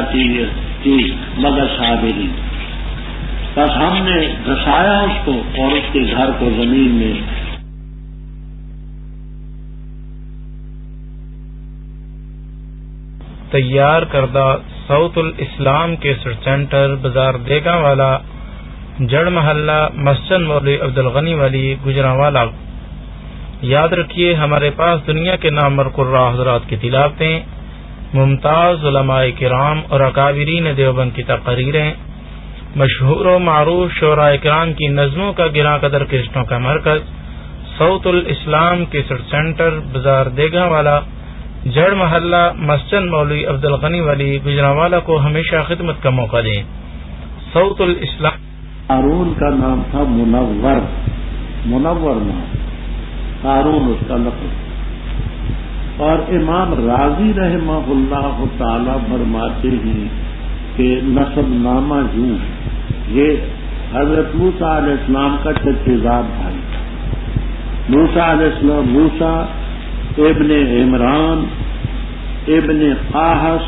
جاتی تھی مگر صابرین. بس ہم نے دھسایا اس کو اور اس کے گھر کو زمین میں. تیار کردہ صوت الاسلام کے سینٹر بازار دیگا والا جڑ محلہ مسجد مولوی عبدالغنی والی گجرانوالا. یاد رکھیے ہمارے پاس دنیا کے نامور قراء حضرات کی تلاوتیں، ممتاز علماء کرام اور اکابرین دیوبند کی تقریریں، مشہور و معروف شعراء کرام کی نظموں کا گراں قدر قسطوں کا مرکز صوت الاسلام کے سینٹر بازار دیگا والا جڑ محلہ مسجد مولوی عبدالغنی والی گجرانوالا کو ہمیشہ خدمت کا موقع دیں. صوت الاسلام. ہارون کا نام تھا منور نام، ہارون اس کا لقب. اور امام راضی رحمہ اللہ تعالی فرماتے ہیں کہ نسب نامہ یوں، یہ حضرت موسیٰ علیہ السلام کا چچیزاد بھائی تھا. موسیٰ علیہ السلام، موسیٰ ابن عمران ابن قاحس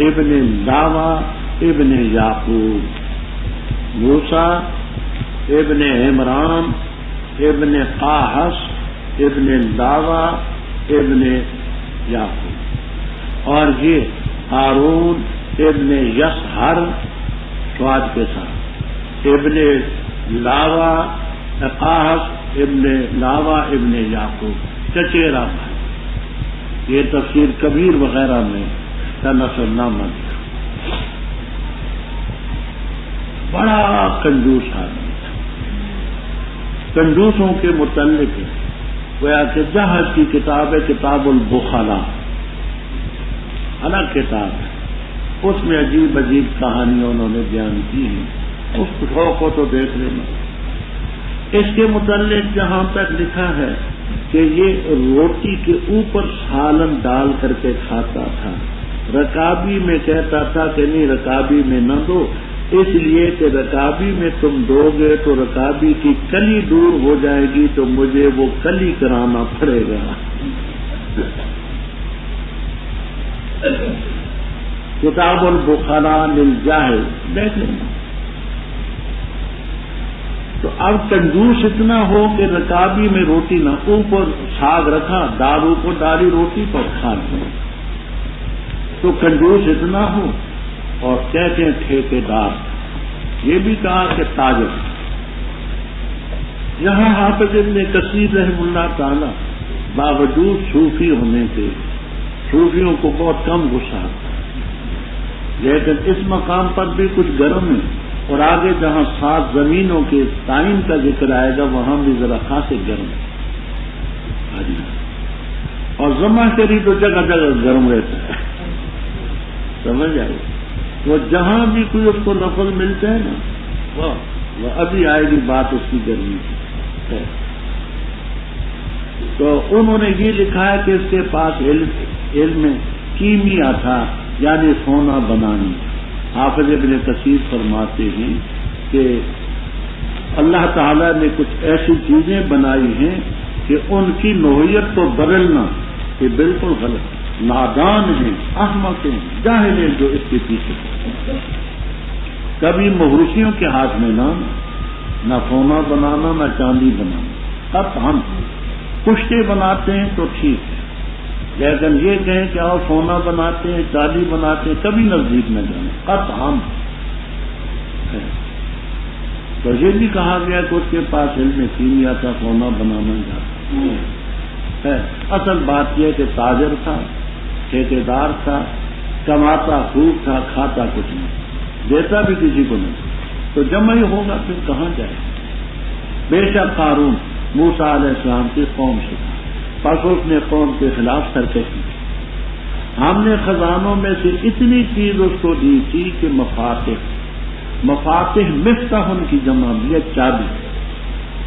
ابن لاوا ابن یعقوب. موسیٰ ابن عمران ابن قاحس ابن لاوا ابن یعقوب. اور یہ ہارون ابن یسہر سواد کے ساتھ ابن لاوا قاحس ابن لاوا ابن یعقوب، چچیرا بھائی. یہ تفسیر کبیر وغیرہ میں کا نسل نامہ دیا. بڑا کنجوس آدمی تھا. کنجوسوں کے متعلق گویا کہ جہاز کی کتاب ہے کتاب البخلا، الگ کتاب ہے. اس میں عجیب عجیب کہانیاں انہوں نے بیان کی ہیں. اس شوق کو تو دیکھ لینا. اس کے متعلق جہاں تک لکھا ہے کہ یہ روٹی کے اوپر سالن ڈال کر کے کھاتا تھا. رکابی میں کہتا تھا کہ نہیں رکابی میں نہ دو، اس لیے کہ رکابی میں تم دو گے تو رکابی کی کلی دور ہو جائے گی تو مجھے وہ کلی کرانا پڑے گا. کتاب البخلا للجاہل دیکھ لینا. تو اب کنجوس اتنا ہو کہ رکابی میں روٹی نہ، اوپر ساگ رکھا، دال اوپر ڈالی روٹی پر کھا لیا. تو کنجوس اتنا ہو اور کہتے ہیں ٹھیکیدار. یہ بھی کہا کہ تاجر. یہاں حافظ ابن کثیر رحمہ اللہ تعالی باوجود صوفی ہونے کے صوفیوں کو بہت کم غصہ آتا ہے، لیکن اس مقام پر بھی کچھ گرم ہے. اور آگے جہاں 7 زمینوں کے تعین کا ذکر آئے گا وہاں بھی ذرا خاصے گرم ہے. اور زمخشری تو جگہ جگہ گرم رہتا ہے، سمجھ آئے. وہ جہاں بھی کوئی اس کو لفظ ملتے ہیں نا وہ ابھی آئے گی بات اس کی گرمی ہے. تو انہوں نے یہ لکھا ہے کہ اس کے پاس علم کیمیا تھا، یعنی سونا بنانی. حافظ ابن کثیر فرماتے ہیں کہ اللہ تعالیٰ نے کچھ ایسی چیزیں بنائی ہیں کہ ان کی نوعیت کو بدلنا یہ بالکل غلط. نادان ہیں، احمق ہیں، جاہل ہیں جو اس کے پیچھے. کبھی موروثیوں کے ہاتھ میں نہ سونا بنانا نہ چاندی بنانا. اب ہم پشتے بناتے ہیں تو ٹھیک ہے، لیکن یہ کہیں کہ اور سونا بناتے ہیں چاندی بناتے ہیں کبھی نزدیک نہ جانا. اب ہم تو یہ بھی کہا گیا کہ اس کے پاس علم کیمیا تھا، سونا بنانا جاتا ہے. اصل بات یہ کہ تاجر تھا، ٹھیکیدار تھا، کماتا خوب تھا، کھاتا کچھ نہیں، دیتا بھی کسی کو نہیں. تو جمع ہی ہوگا پھر کہاں جائے. بے شک ہارون موسیٰ علیہ السلام کی قوم سے تھا، پس اس نے قوم کے خلاف سرکش کی. ہم نے خزانوں میں سے اتنی چیز اس کو دی تھی کہ مفاتح مفتاح ان کی جمع بھی چابی.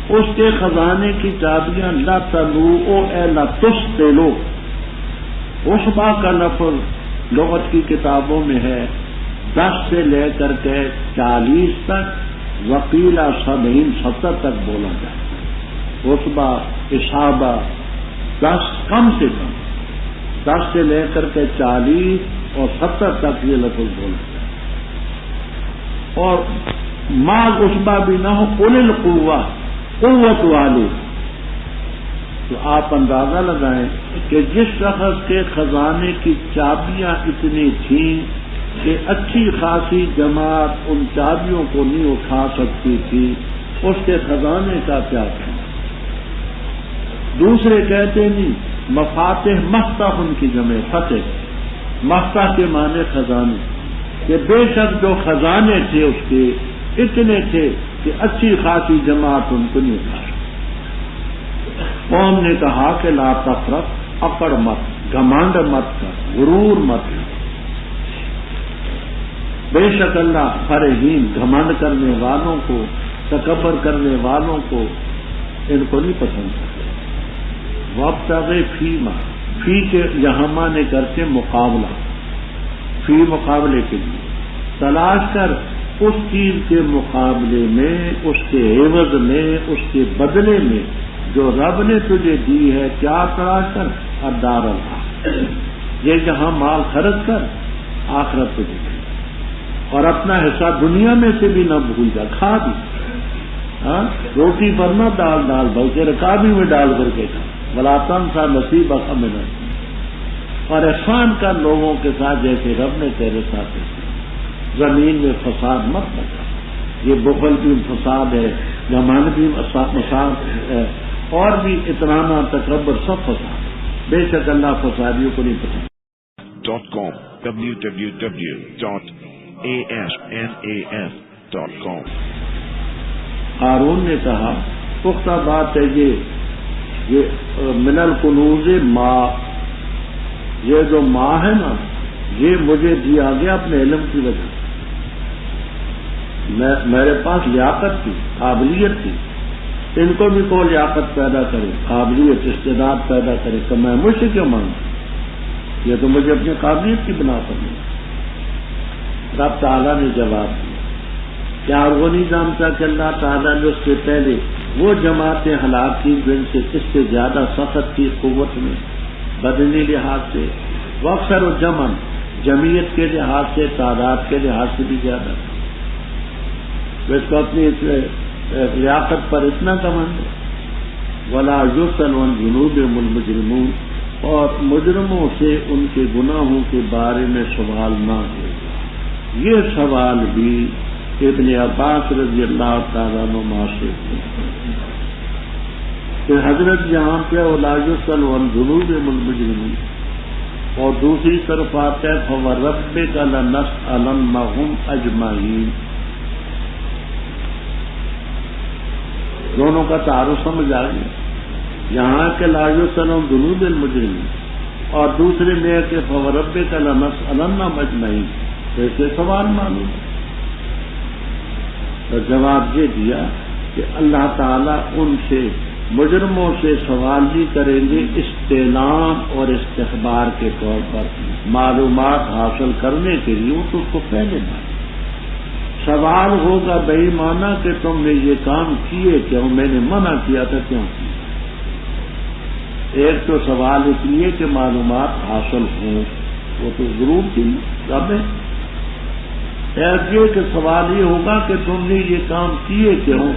اس کے خزانے کی چابیاں لا تلو اے لا تستلو. عصبہ کا لفظ لغت کی کتابوں میں ہے 10 سے لے کر کے 40 تک، وکیلا 70 تک بولا جاتا ہے. عصبہ اصابہ 10 کم سے کم 10 سے لے کر کے 40 اور 70 تک یہ لفظ بولتا ہے. اور مال عصبہ بھی نہ ہو، اولل القوہ، قوت والے، تو آپ اندازہ لگائیں کہ جس شخص کے خزانے کی چابیاں اتنی تھیں کہ اچھی خاصی جماعت ان چابیوں کو نہیں اٹھا سکتی تھی، اس کے خزانے کا کیا تھا؟ دوسرے کہتے نہیں، مفاتح مفتح ان کی جمع فتح، مفتح کے معنی خزانے، کہ بے شک جو خزانے تھے اس کے اتنے تھے کہ اچھی خاصی جماعت ان کو نہیں اٹھا سکتی۔ قوم نے کہا کہ لا تفرق، اکڑ مت، گھمنڈ مت کر، غرور مت کر، بے شک اللہ فرحین، گھمنڈ کرنے والوں کو، تکبر کرنے والوں کو ان کو نہیں پسند کرتے۔ وابتغ فیما، فی کے یہاں معنی کرتے مقابلہ، فی مقابلے کے لیے، تلاش کر اس چیز کے مقابلے میں، اس کے عوض میں، اس کے بدلے میں جو رب نے تجھے دی ہے، کیا تلاش کر؟ الدار الآخرہ، یہ جہاں مال خرچ کر، آخرت تجھے دی، اور اپنا حصہ دنیا میں سے بھی نہ بھول جا، کھا بھی، ہاں روٹی پر نہ ڈال ڈال بلکہ رکابی میں ڈال کر کے کھا، ولا تنسى نصیبک من الدنیا، اور احسان کر لوگوں کے ساتھ جیسے رب نے تیرے ساتھ کیا۔ زمین میں فساد مت بچا، یہ بخل بھی فساد ہے، گھمنڈ بھی فساد ہے، اور بھی اترانا، تکبر، سب فساد ہے۔ بے شک اللہ فسادیوں کو نہیں پسند۔ www.asnaf.com ہارون نے کہا پختہ بات ہے یہ من الکنوز ماں، یہ جو ماں ہے نا، یہ مجھے دیا گیا اپنے علم کی وجہ سے، میرے پاس لیاقت تھی، قابلیت تھی، ان کو بھی کوئی لیاقت پیدا کرے، قابلیت، استعداد پیدا کرے، تو میں مجھ سے کیوں مانگوں؟ یہ تو مجھے اپنی قابلیت کی بنا پر ملا۔ رب تعالیٰ نے جواب دیا، کیا وہ نہیں جانتا کہ اللہ تعالیٰ نے اس سے پہلے وہ جماعتیں ہلاک کی جو ان سے اس سے زیادہ سخت تھی قوت میں، بدنی لحاظ سے، وہ اکثر و جمن، جمعیت کے لحاظ سے، تعداد کے لحاظ سے بھی زیادہ تھا۔ اس کو اپنی لیاقت پر اتنا گھمنڈ ہے۔ ولا یسأل عن ذنوبهم المجرمون، اور مجرموں سے ان کے گناہوں کے بارے میں سوال نہ ہوگا۔ یہ سوال بھی ابن عباس رضی اللہ تعالیٰ عنہ سے کہ حضرت یہاں پہ ولا یسأل عن ذنوبهم المجرمون، اور دوسری طرف آتا ہے فوربک لنسألنهم اجمعین، دونوں کا تعارف سمجھ آ گیا۔ یہاں کے لا یسأل عن ذنوب المجرمین، اور دوسرے میں ہے کہ فوربک لنسألنهم اجمعین، تو اسے سوال معلوم ہے۔ تو جواب یہ دیا کہ اللہ تعالیٰ ان سے، مجرموں سے سوال بھی کریں گے استعلام اور استخبار کے طور پر، معلومات حاصل کرنے کے لیے، وہ تو اس کو پہلے مانے۔ سوال ہوگا بے ایمانہ کہ تم نے یہ کام کیے کیوں، میں نے منع کیا تھا کیوں کیا۔ ایک تو سوال اس لیے کہ معلومات حاصل ہوں، وہ تو ضرور تھی رب ہے۔ ایک یہ کہ سوال یہ ہوگا کہ تم نے یہ کام کیے کیوں،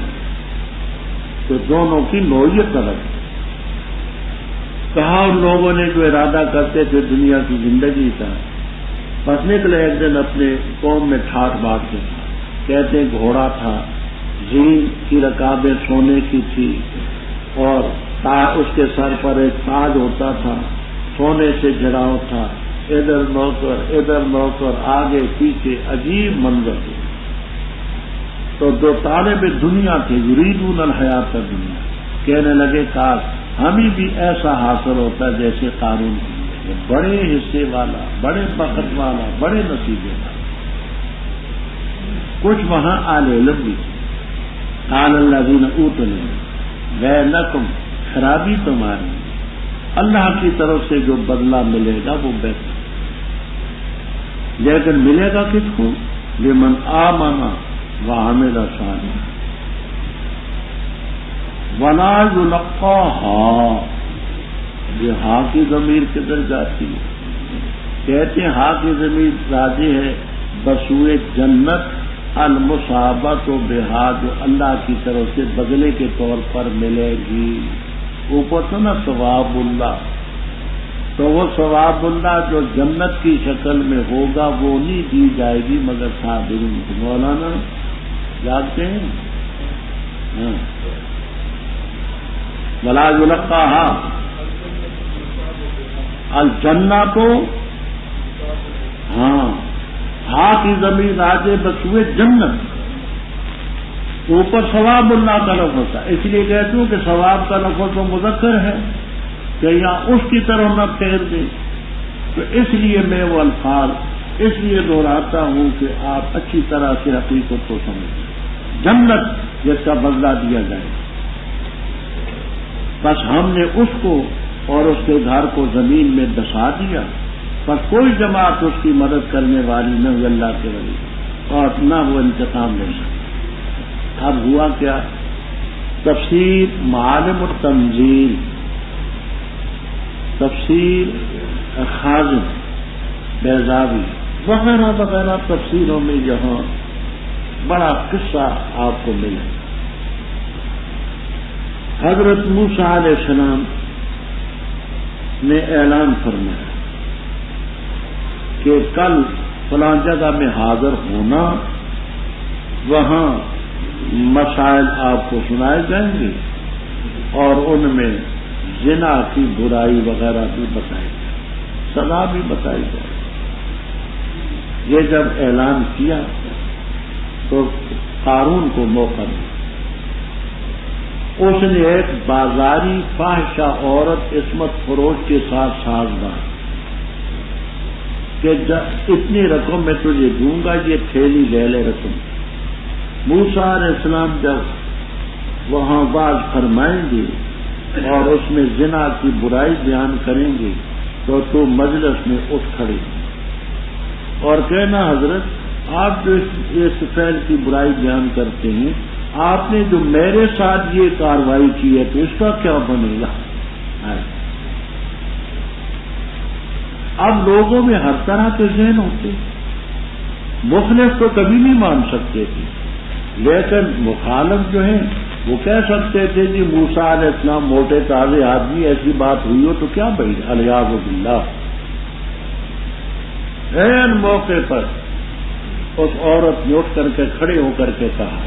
تو دونوں کی نوعیت الگ ہے۔ کہا ان لوگوں نے جو ارادہ کرتے تھے دنیا کی زندگی کا، بس نکلے ایک دن اپنے قوم میں ٹھاٹ باٹ کے تھا، کہتے ہیں گھوڑا تھا، زین کی رکابیں سونے کی تھی، اور اس کے سر پر ایک تاج ہوتا تھا، سونے سے جڑاؤ تھا، ادھر نوکر آگے پیچھے، عجیب منظر تھا۔ تو دو طالب دنیا تھے، یریدون الحیات الدنیا، کہنے لگے کاش ہمیں بھی ایسا حاصل ہوتا جیسے قارون کی، بڑے حصے والا، بڑے بخت والا، بڑے نصیبے والا۔ کچھ وہاں اہل علم بھی تھے، قال الذین اوتوا العلم ویلکم، خرابی تمہاری، اللہ کی طرف سے جو بدلہ ملے گا وہ بہتر، لیکن ملے گا کس کو؟ لمن آمن وعمل صالحا ولا یلقاها، یہ ہاں کی ضمیر کدھر جاتی ہے؟ کہتے ہیں ہاں کی ضمیر راجع ہے بسوئے جنت المصابت و بہا جو اللہ کی طرف سے بدلے کے طور پر ملے گی. اوپر تو نا ثواب اللہ، تو وہ ثواب اللہ جو جنت کی شکل میں ہوگا وہ نہیں دی جائے گی مگر صابرین کو. مولانا جانتے ہیں ہاں ولا یلقاها الجنت تو ہاں ہاں کی زمین آگے بسوئے جنت، اوپر ثواب اللہ کا لفظ ہوتا ہے. اس لیے کہتی ہوں کہ ثواب کا لفظ تو مذکر ہے کہ یہاں اس کی طرح نہ پھیر دیں. تو اس لیے میں وہ الفاظ اس لیے دہراتا ہوں کہ آپ اچھی طرح سے حقیقت کو سمجھیں. جنت جس کا بدلہ دیا جائے، بس ہم نے اس کو اور اس کے گھر کو زمین میں دسا دیا، بس کوئی جماعت اس کی مدد کرنے والی نہ ہوئی اللہ کے ولی، اور نہ وہ انتقام لے سکے. اب ہوا کیا؟ تفسیر معالم التنزیل، تفسیر خازن بیضاوی وغیرہ وغیرہ تفسیروں میں یہاں بڑا قصہ آپ کو ملا. حضرت موسیٰ علیہ السلام نے اعلان فرمایا کہ کل فلاں جگہ میں حاضر ہونا، وہاں مسائل آپ کو سنائے جائیں گے اور ان میں زنا کی برائی وغیرہ بھی بتائی جائے، سزا بھی بتائی جائے. یہ جب اعلان کیا تو قارون کو موقع دیا. اس نے ایک بازاری فاحشہ عورت عصمت فروش کے ساتھ سازگار کہ اتنی رقم میں تجھے دوں گا، یہ تھیلی لے لے رقم. موسیٰ علیہ السلام جب وہاں باز فرمائیں گے اور اس میں زنا کی برائی بیان کریں گے تو مجلس میں اٹھ کھڑے اور کہنا حضرت آپ جو اس فعل کی برائی بیان کرتے ہیں، آپ نے جو میرے ساتھ یہ کارروائی کی ہے تو اس کا کیا بنے گا؟ اب لوگوں میں ہر طرح کے ذہن ہوتے، مخلص تو کبھی نہیں مان سکتے تھے، لیکن مخالف جو ہیں وہ کہہ سکتے تھے جی موسیٰ علیہ السلام موٹے تازے آدمی، ایسی بات ہوئی ہو تو کیا بھائی الیاذ باللہ. این موقع پر اس عورت نے اٹھ کر کے کھڑے ہو کر کے کہا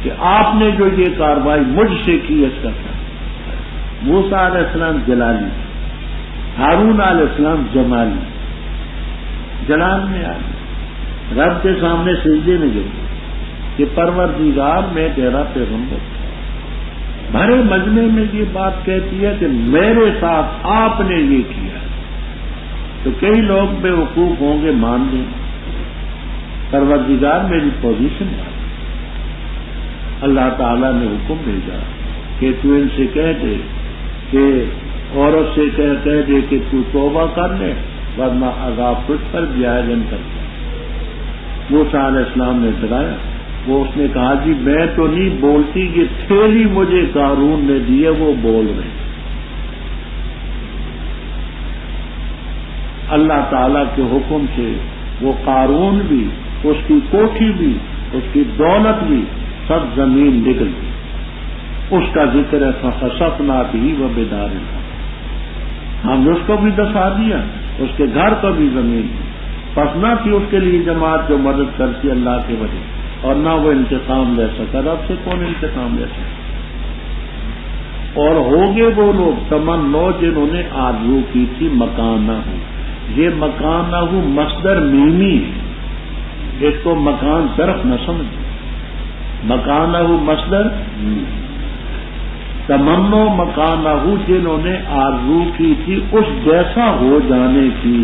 کہ آپ نے جو یہ کارروائی مجھ سے کی اس کا کیا؟ موسیٰ علیہ السلام جلالی، ہارون علیہ السلام جمالی. جلال میں آئی، رب کے سامنے سجدے میں گئی کہ پروردگار میں تیرا پیغمبر. بھرے مجمع میں یہ بات کہتی ہے کہ میرے ساتھ آپ نے یہ کیا، تو کئی لوگ بے وقوف ہوں گے مان دیں. پروردگار میری پوزیشن ہے، اللہ تعالیٰ نے حکم بھیجا کہ تو ان سے کہہ دے کہ عورت سے کہہ دے کہ تو توبہ کر لے ورنہ عذاب تجھ پر بھی آئے گا. موسیٰ علیہ السلام نے ڈرایا. وہ اس نے کہا جی میں تو نہیں بولتی، یہ تھیلی مجھے قارون نے دی ہے وہ بول رہے. اللہ تعالیٰ کے حکم سے وہ قارون بھی، اس کی کوٹھی بھی، اس کی دولت بھی سب زمین نکل گئی. اس کا ذکر ہے فخسفنا بھی و بدارنا، ہم نے اس کو بھی دسا دیا، اس کے گھر کو بھی زمین دی. پس نہ تھی اس کے لیے جماعت جو مدد کرتی اللہ کے وجہ، اور نہ وہ انتقام لے سکا. رب سے کون انتقام لے سکا؟ اور ہوگے وہ لوگ تمنا جنہوں نے آرزو کی تھی مکانہ ہو. یہ مکانہ ہو مصدر میمی ہے، اس کو مکان طرف نہ سمجھ. مکانہ ہو مصدر تمنا مکانہ ہو جنہوں نے آرزو کی تھی اس جیسا ہو جانے کی.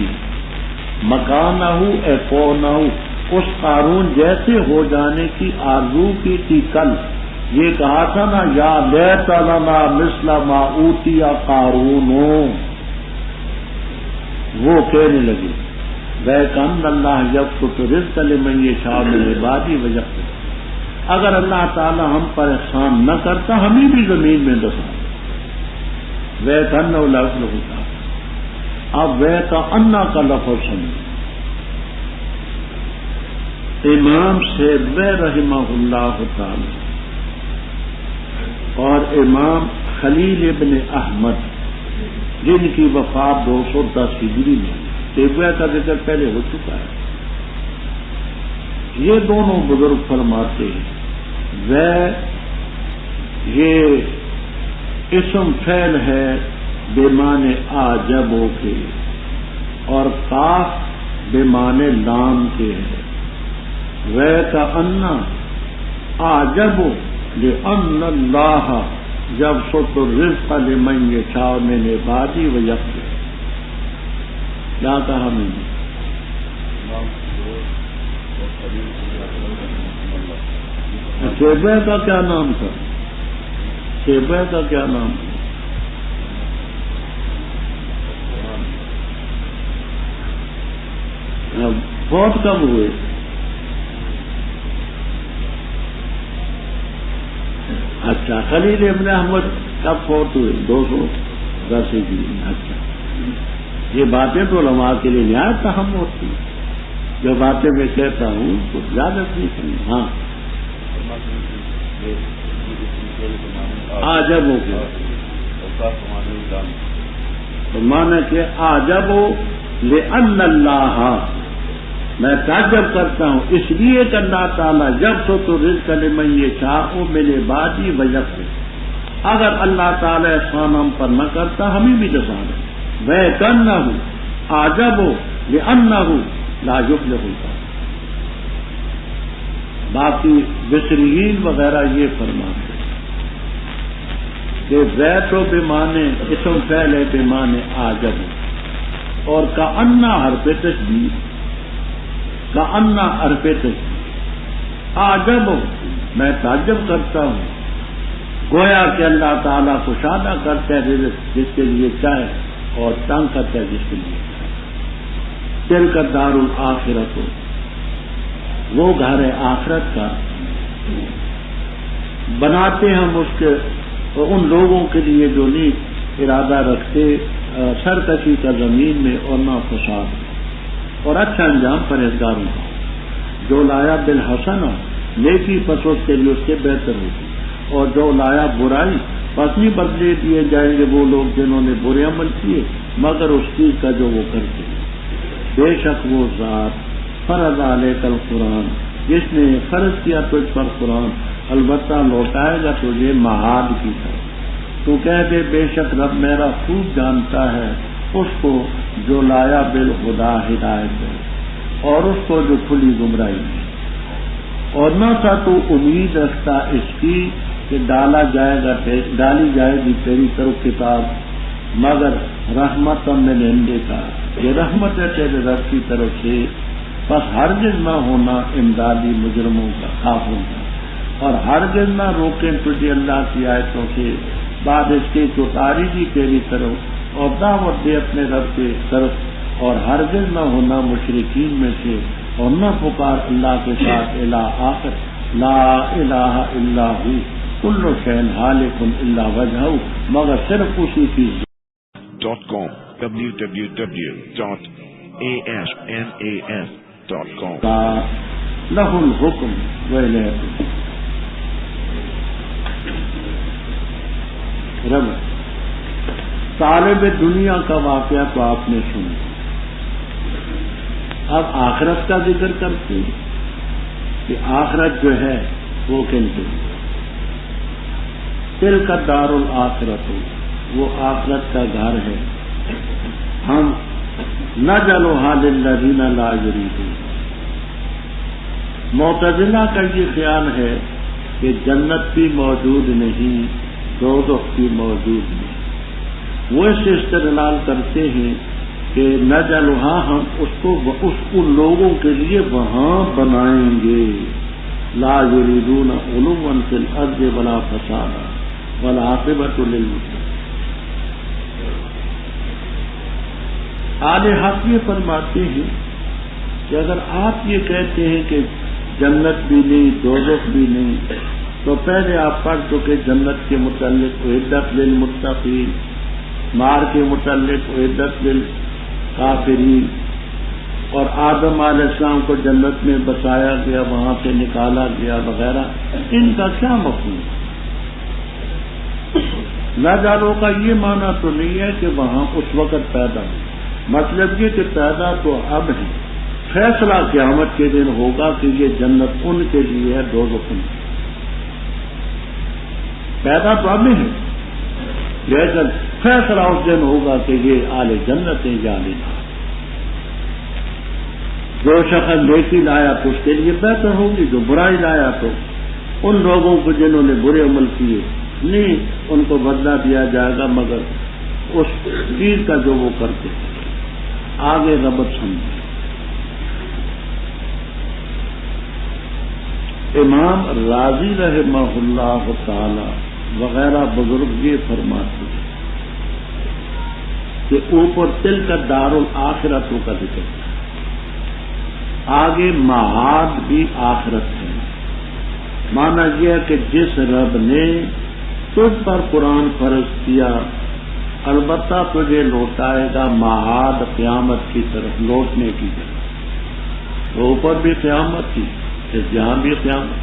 مکانہ ہو ایفونہ ہو اس قارون جیسے ہو جانے کی آرزو کی تھی. کل یہ کہا تھا نا یا لیت لنا مثل ما اوتی قارون، وہ کہنے لگے وَيَكَنَّ اللَّهَ يَبْسُطُ الرِّزْقَ لِمَن يَشَاءُ مِنْ عِبَادِهِ وَيَقْدِرُ. اگر اللہ تعالی ہم پر احسان نہ کرتا ہمیں بھی زمین میں دسا. وَيَكَنَّ لَفْظ ہوتا. اب وَيَكَأَنَّ کا لفظ سمجھ. امام صاحب رحمہ اللہ تعالی اور امام خلیل ابن احمد جن کی وفات 210 ہجری میں، تیبویہ کا ذکر پہلے ہو چکا ہے، یہ دونوں بزرگ فرماتے ہیں یہ اسم فعل ہے بمعنی آجبوں کے، اور قاف بمعنی لام کے ہے۔ وہ کا انا آجب لأن اللہ جب سط الرزق لمن یشاء من عبادی و یقدر۔ کیا کہا میں نے؟ تیبویہ کا کیا نام تھا؟ تیبویہ کا کیا نام تھا؟ بہت کم ہوئے۔ اچھا، خلیل ابن احمد کب فوت ہوئے؟ 210 ہجری۔ اچھا، یہ باتیں تو علماء کے لیے نہایت اہم ہوتی ہیں، جو باتیں میں کہتا ہوں تو زیادہ نہیں کریں۔ ہاں، آجب ہو گیا تو مانا کہ آجب لأن اللہ، میں تعجب کرتا ہوں اس لیے کہ اللہ تعالیٰ جب تو رزق لمن یشاء من عبادی و یقدر، اگر اللہ تعالیٰ احسان ہم پر نہ کرتا ہمیں بھی نقصان ہے۔ وَيَكَنَّهُ أَعْجَبُ لِأَنَّهُ لَا يُفْلِحُ الْكَافِرُونَ۔ باقی بصریین وغیرہ یہ فرماتے ہیں کہ زیت و بمانے اسم فعل بمانے آجب، اور کأنہ حرف تشبیہ، کأنہ حرف تشبیہ، آجب میں تعجب کرتا ہوں، گویا کہ اللہ تعالیٰ کشادہ کرتا ہے رزق جس کے لیے چاہے اور تنگ کرتا ہے جس کے لیے چاہے۔ تلک الدار الآخرۃ، وہ گھر آخرت کا بناتے ہم اس کے ان لوگوں کے لیے جو نیک ارادہ رکھتے سرکشی کا زمین میں اور نہ فساد، اور اچھا انجام پرہیزگاروں کا، جو لایا بالحسنہ نیکی پس اس کے لیے اس سے بہتر ہوگی، اور جو لایا برائی پس نہیں بدلے دیے جائیں گے وہ لوگ جنہوں نے برے عمل کیے مگر اس چیز کا جو وہ کرتے ہیں۔ بے شک وہ ذات فرض علیک القرآن، جس نے فرض کیا تجھ پر قرآن، البتہ لوٹائے گا تجھے معاد کی طرف۔ تو کہہ دے بے شک رب میرا خوب جانتا ہے اس کو جو لایا بالخدا ہدایت ہے، اور اس کو جو کھلی گمراہی ہے، اور نہ تھا تو امید رکھتا اس کی کہ ڈالی جائے گی تیری طرف کتاب، مگر رحمت من عندک، یہ رحمت ہے تیرے رب کی طرف سے، بس ہرگز نہ ہونا امدادی مجرموں کا، کافروں کا، اور ہرگز نہ روکیں تجھے اللہ کی آیتوں سے بعد اس کی تو تاری دی تیری طرف، اور دعوت دے اپنے رب کے طرف، اور ہرگز نہ ہونا مشرکین میں سے، اور نہ پکار اللہ کے ساتھ الہ آخر، لا الہ الا ہو، کل شیء ہالک الا وجہہ، مگر صرف اسی کی .com www.asnas.com لہ الحکم وإلیہ رب۔ طالب دنیا کا واقعہ تو آپ نے سنا، اب آخرت کا ذکر کرتے ہیں کہ آخرت جو ہے وہ کن کے لیے، تلک الدار الآخرۃ، وہ آخرت کا گھر ہے، ہم نجعلھا للذین لا یریدون۔ معتزلہ کا یہ خیال ہے کہ جنت بھی موجود نہیں، دوزخ بھی موجود نہیں، وہ اس سے استدلال کرتے ہیں کہ نجعلھا، ہم اس کو ان لوگوں کے لیے وہاں بنائیں گے، لا یریدون علوا فی الارض ولا فسادا والعاقبۃ للمتقین۔ اہل حق یہ فرماتے ہیں کہ اگر آپ یہ کہتے ہیں کہ جنت بھی نہیں دوزخ بھی نہیں، تو پہلے آپ پڑھ چکے جنت کے متعلق اعدت للمتقین، مار کے متعلق اعدت للکافرین، اور آدم علیہ السلام کو جنت میں بسایا گیا، وہاں سے نکالا گیا وغیرہ، ان کا کیا مفہوم؟ لاجاروں کا یہ معنی تو نہیں ہے کہ وہاں اس وقت پیدا ہو، مطلب یہ کہ پیدا تو اب ہے، فیصلہ قیامت کے دن ہوگا کہ یہ جنت ان کے لیے ہے، دوزخ ان کے۔ پیدا تو اب ہے لیکن فیصلہ اس دن ہوگا کہ یہ اہل جنت ہیں یا نہیں۔ جو شخص نیکی لایا تو اس کے لیے بہتر ہوگی، جو برائی لایا تو ان لوگوں کو جنہوں نے برے عمل کیے نہیں ان کو بدلہ دیا جائے گا مگر اس چیز کا جو وہ کرتے ہیں۔ آگے ربط سمجھے، امام راضی رحمہ اللہ تعالی وغیرہ بزرگ یہ فرماتے ہیں کہ اوپر تل کا دار الآخرتوں کا ذکر ہے، آگے معاد بھی آخرت ہے۔ مانا یہ ہے کہ جس رب نے تجھ پر قرآن فرض کیا البتہ تجھے لوٹائے گا معاد قیامت کی طرف، لوٹنے کی طرف، تو اوپر بھی قیامت کی، اس جہاں بھی قیامت۔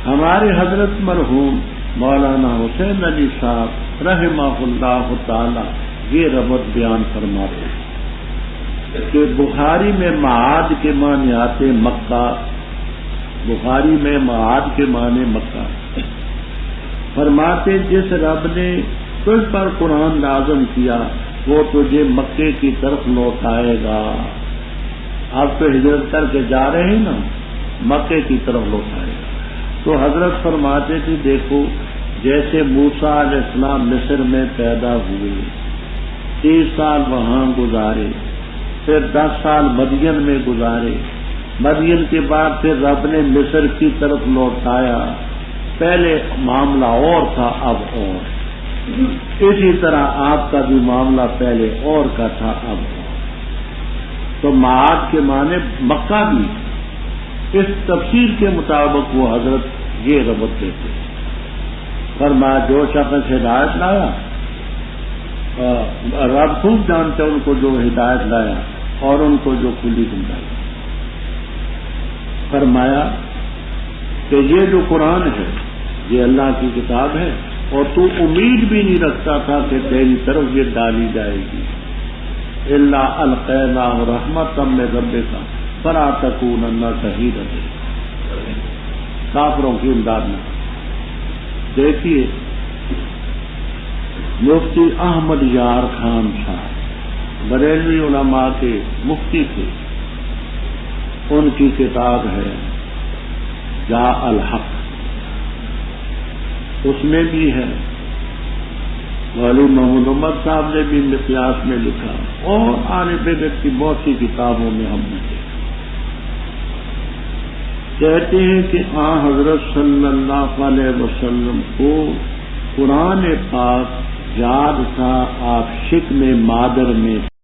ہمارے حضرت مرحوم مولانا حسین علی صاحب رحمہ اللہ تعالی یہ ربط بیان فرماتے ہیں کہ بخاری میں معاد کے معنی آتے مکہ، بخاری میں معاد کے معنی مکہ، فرماتے جس رب نے تجھ پر قرآن لازم کیا وہ تجھے مکے کی طرف لوٹائے گا۔ آپ تو ہجرت کر کے جا رہے ہیں نا، مکے کی طرف لوٹائے گا۔ تو حضرت فرماتے تھے دیکھو جیسے موسیٰ علیہ السلام مصر میں پیدا ہوئے، 30 سال وہاں گزارے، پھر 10 سال مدین میں گزارے، مدین کے بعد پھر رب نے مصر کی طرف لوٹایا، پہلے معاملہ اور تھا اب اور، اسی طرح آپ کا بھی معاملہ پہلے اور کا تھا اب اور۔ تو معاد کے معنی مکہ بھی، اس تفسیر کے مطابق وہ حضرت یہ ربط دیتے ہیں۔ فرمایا جو شخص ہدایت لایا، رب خوب جانتے ان کو جو ہدایت لایا اور ان کو جو کھلی گمراہی۔ فرمایا کہ یہ جو قرآن ہے یہ اللہ کی کتاب ہے اور تو امید بھی نہیں رکھتا تھا کہ تیری طرف یہ ڈالی جائے گی، الا القیناہ رحمۃ من ربک فلا تکونن شہیدا، کافروں کی امداد میں۔ دیکھیے مفتی احمد یار خان صاحب بریلوی علماء کے مفتی تھے، ان کی کتاب ہے جا الحق، اس میں بھی ہے، والی محمود عمر صاحب نے بھی مقیاس میں لکھا اور آنے بدعت کی بہت سی کتابوں میں ہم نے دیکھا۔ کہتے ہیں کہ حضرت صلی اللہ علیہ وسلم کو قرآن پاک یاد تھا، آپ شکم مادر میں